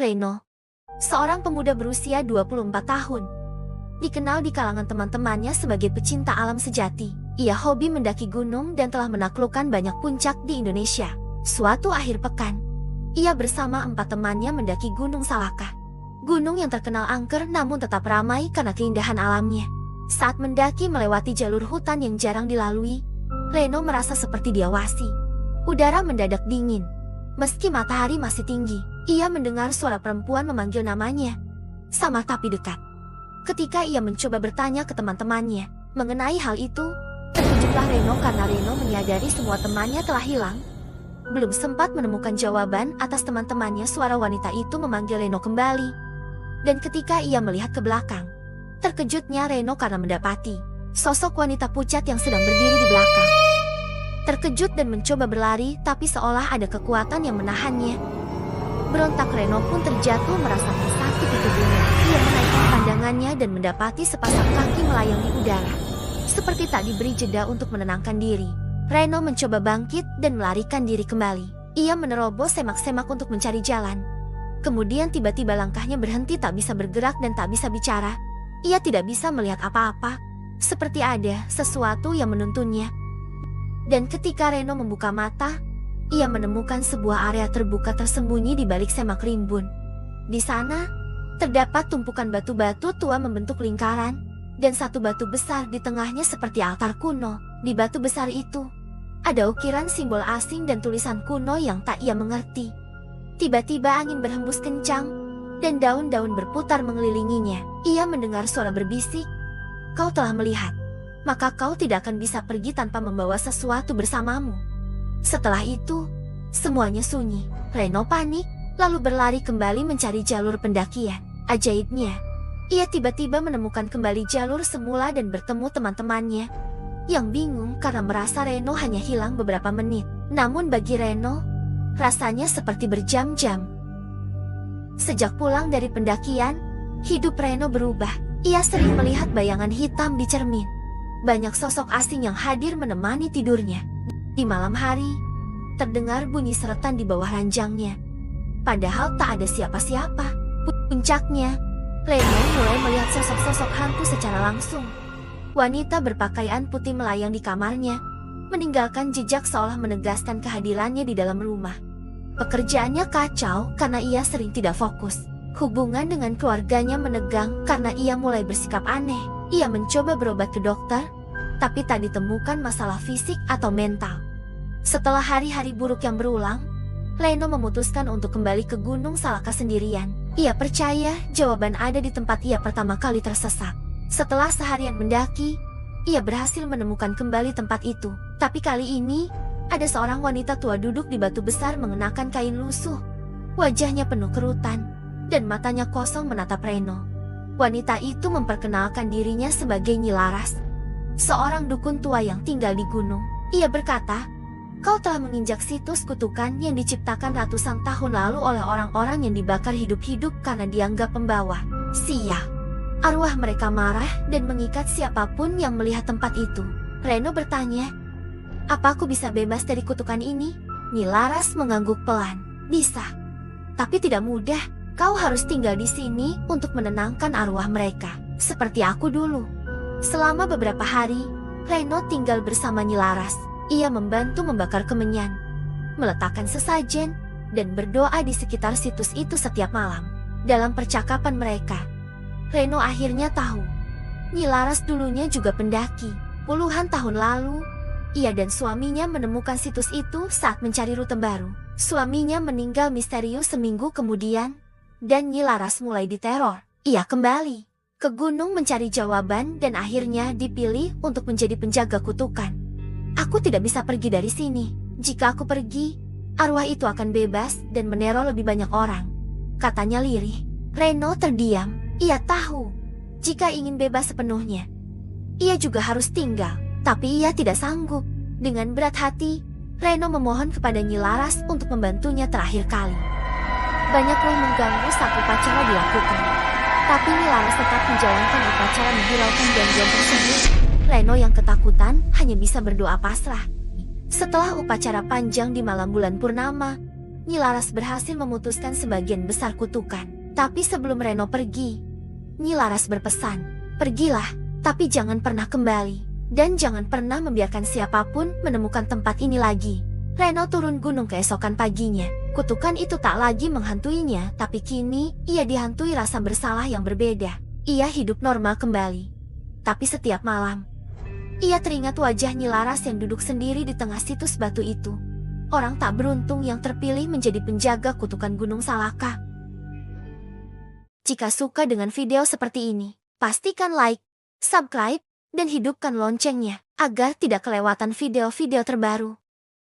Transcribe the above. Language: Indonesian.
Reno, seorang pemuda berusia 24 tahun. Dikenal di kalangan teman-temannya sebagai pecinta alam sejati. Ia hobi mendaki gunung dan telah menaklukkan banyak puncak di Indonesia. Suatu akhir pekan, ia bersama 4 temannya mendaki Gunung Salaka. Gunung yang terkenal angker namun tetap ramai karena keindahan alamnya. Saat mendaki melewati jalur hutan yang jarang dilalui, Reno merasa seperti diawasi. Udara mendadak dingin. Meski matahari masih tinggi, ia mendengar suara perempuan memanggil namanya. Sama tapi dekat. Ketika ia mencoba bertanya ke teman-temannya mengenai hal itu, terkejutlah Reno karena Reno menyadari semua temannya telah hilang. Belum sempat menemukan jawaban atas teman-temannya, suara wanita itu memanggil Reno kembali. Dan ketika ia melihat ke belakang, terkejutnya Reno karena mendapati sosok wanita pucat yang sedang berdiri di belakang. Terkejut dan mencoba berlari, tapi seolah ada kekuatan yang menahannya. Berontak Reno pun terjatuh merasakan sakit di tubuhnya. Ia menaikkan pandangannya dan mendapati sepasang kaki melayang di udara. Seperti tak diberi jeda untuk menenangkan diri, Reno mencoba bangkit dan melarikan diri kembali. Ia menerobos semak-semak untuk mencari jalan. Kemudian tiba-tiba langkahnya berhenti, tak bisa bergerak dan tak bisa bicara. Ia tidak bisa melihat apa-apa, seperti ada sesuatu yang menuntunnya. Dan ketika Reno membuka mata, ia menemukan sebuah area terbuka tersembunyi di balik semak rimbun. Di sana, terdapat tumpukan batu-batu tua membentuk lingkaran, dan satu batu besar di tengahnya seperti altar kuno. Di batu besar itu, ada ukiran simbol asing dan tulisan kuno yang tak ia mengerti. Tiba-tiba angin berhembus kencang, dan daun-daun berputar mengelilinginya. Ia mendengar suara berbisik, "Kau telah melihat, maka kau tidak akan bisa pergi tanpa membawa sesuatu bersamamu." Setelah itu, semuanya sunyi. Reno panik, lalu berlari kembali mencari jalur pendakian. Ajaibnya, ia tiba-tiba menemukan kembali jalur semula dan bertemu teman-temannya yang bingung karena merasa Reno hanya hilang beberapa menit. Namun bagi Reno, rasanya seperti berjam-jam. Sejak pulang dari pendakian, hidup Reno berubah. Ia sering melihat bayangan hitam di cermin. Banyak sosok asing yang hadir menemani tidurnya. Di malam hari, terdengar bunyi seretan di bawah ranjangnya. Padahal tak ada siapa-siapa. Puncaknya, Reno mulai melihat sosok-sosok hantu secara langsung. Wanita berpakaian putih melayang di kamarnya, meninggalkan jejak seolah menegaskan kehadirannya di dalam rumah. Pekerjaannya kacau karena ia sering tidak fokus. Hubungan dengan keluarganya menegang karena ia mulai bersikap aneh. Ia mencoba berobat ke dokter, tapi tak ditemukan masalah fisik atau mental. Setelah hari-hari buruk yang berulang, Reno memutuskan untuk kembali ke Gunung Salaka sendirian. Ia percaya jawaban ada di tempat ia pertama kali tersesat. Setelah seharian mendaki, ia berhasil menemukan kembali tempat itu. Tapi kali ini, ada seorang wanita tua duduk di batu besar mengenakan kain lusuh. Wajahnya penuh kerutan, dan matanya kosong menatap Reno. Wanita itu memperkenalkan dirinya sebagai Nyi Laras, seorang dukun tua yang tinggal di gunung. Ia berkata, "Kau telah menginjak situs kutukan yang diciptakan ratusan tahun lalu oleh orang-orang yang dibakar hidup-hidup karena dianggap pembawa sial. Arwah mereka marah dan mengikat siapapun yang melihat tempat itu." Reno bertanya, "Apa aku bisa bebas dari kutukan ini?" Nyi Laras mengangguk pelan. "Bisa, tapi tidak mudah. Kau harus tinggal di sini untuk menenangkan arwah mereka, seperti aku dulu." Selama beberapa hari, Reno tinggal bersama Nyi Laras. Ia membantu membakar kemenyan, meletakkan sesajen, dan berdoa di sekitar situs itu setiap malam. Dalam percakapan mereka, Reno akhirnya tahu, Nyi Laras dulunya juga pendaki. Puluhan tahun lalu, ia dan suaminya menemukan situs itu saat mencari rute baru. Suaminya meninggal misterius seminggu kemudian, dan Nyi Laras mulai diteror. Ia kembali ke gunung mencari jawaban dan akhirnya dipilih untuk menjadi penjaga kutukan. "Aku tidak bisa pergi dari sini. Jika aku pergi, arwah itu akan bebas dan meneror lebih banyak orang," katanya lirih. Reno terdiam. Ia tahu, jika ingin bebas sepenuhnya, ia juga harus tinggal. Tapi ia tidak sanggup. Dengan berat hati, Reno memohon kepada Nyi Laras untuk membantunya terakhir kali. Banyak roh mengganggu saat upacara dilakukan, tapi Nyi Laras tetap menjalankan upacara menghiraukan gangguan tersebut. Reno yang ketakutan hanya bisa berdoa pasrah. Setelah upacara panjang di malam bulan purnama, Nyi Laras berhasil memutuskan sebagian besar kutukan. Tapi sebelum Reno pergi, Nyi Laras berpesan, "Pergilah, tapi jangan pernah kembali. Dan jangan pernah membiarkan siapapun menemukan tempat ini lagi." Reno turun gunung keesokan paginya. Kutukan itu tak lagi menghantuinya, tapi kini ia dihantui rasa bersalah yang berbeda. Ia hidup normal kembali. Tapi setiap malam, ia teringat wajah Nyi Laras yang duduk sendiri di tengah situs batu itu. Orang tak beruntung yang terpilih menjadi penjaga kutukan Gunung Salaka. Jika suka dengan video seperti ini, pastikan like, subscribe, dan hidupkan loncengnya agar tidak kelewatan video-video terbaru.